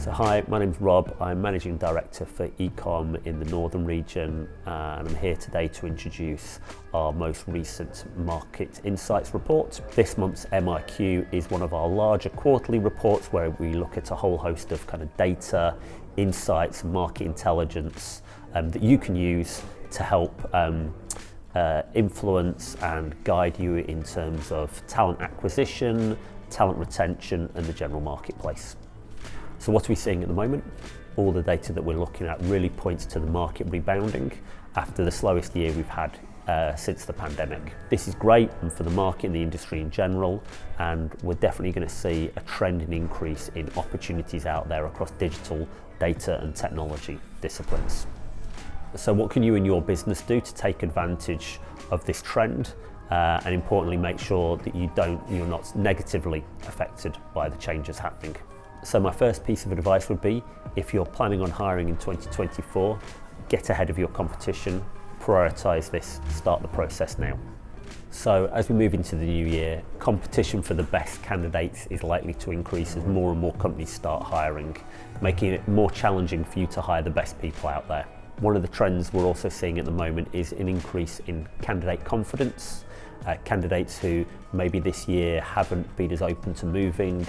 So hi, my name's Rob. I'm Managing Director for ECOM in the Northern region, and I'm here today to introduce our most recent Market Insights report. This month's MIQ is one of our larger quarterly reports where we look at a whole host of kind of data, insights, market intelligence that you can use to help influence and guide you in terms of talent acquisition, talent retention and the general marketplace. So what are we seeing at the moment? All the data that we're looking at really points to the market rebounding after the slowest year we've had since the pandemic. This is great for the market and the industry in general, and we're definitely going to see a trend and increase in opportunities out there across digital, data and technology disciplines. So what can you and your business do to take advantage of this trend and importantly make sure that you're not negatively affected by the changes happening? So my first piece of advice would be, if you're planning on hiring in 2024, get ahead of your competition, prioritise this, start the process now. So as we move into the new year, competition for the best candidates is likely to increase as more and more companies start hiring, making it more challenging for you to hire the best people out there. One of the trends we're also seeing at the moment is an increase in candidate confidence. Candidates who maybe this year haven't been as open to moving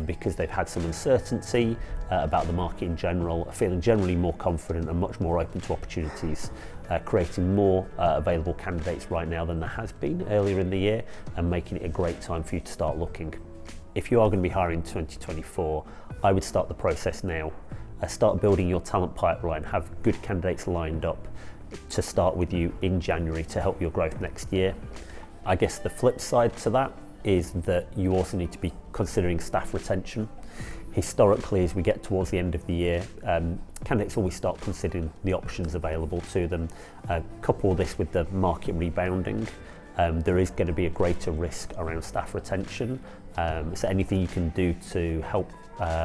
because they've had some uncertainty about the market in general, are feeling generally more confident and much more open to opportunities, creating more available candidates right now than there has been earlier in the year and making it a great time for you to start looking. If you are going to be hiring in 2024, I would start the process now. Start building your talent pipeline, have good candidates lined up to start with you in January to help your growth next year. I guess the flip side to that is that you also need to be considering staff retention. Historically, as we get towards the end of the year, candidates always start considering the options available to them. Couple this with the market rebounding, there is going to be a greater risk around staff retention. So anything you can do to help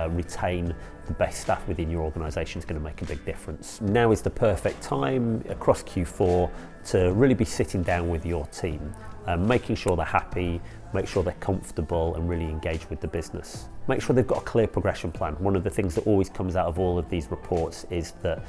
retain the best staff within your organisation is going to make a big difference. Now is the perfect time across Q4 to really be sitting down with your team, making sure they're happy, make sure they're comfortable and really engage with the business. Make sure they've got a clear progression plan. One of the things that always comes out of all of these reports is that,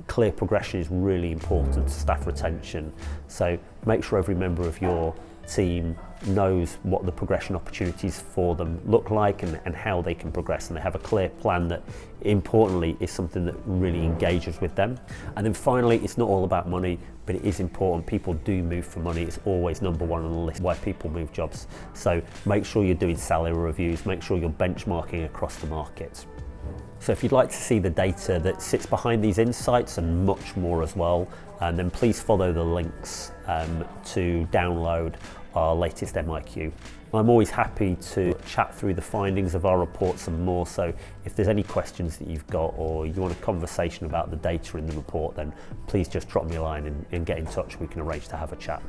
clear progression is really important to staff retention. So make sure every member of your team knows what the progression opportunities for them look like and how they can progress, and they have a clear plan that importantly is something that really engages with them. And then finally, it's not all about money, but it is important. People do move for money. It's always number one on the list why people move jobs. So make sure you're doing salary reviews, make sure you're benchmarking across the market. So if you'd like to see the data that sits behind these insights and much more as well, then please follow the links to download our latest MIQ. I'm always happy to chat through the findings of our reports and more, so if there's any questions that you've got or you want a conversation about the data in the report, then please just drop me a line and get in touch. We can arrange to have a chat.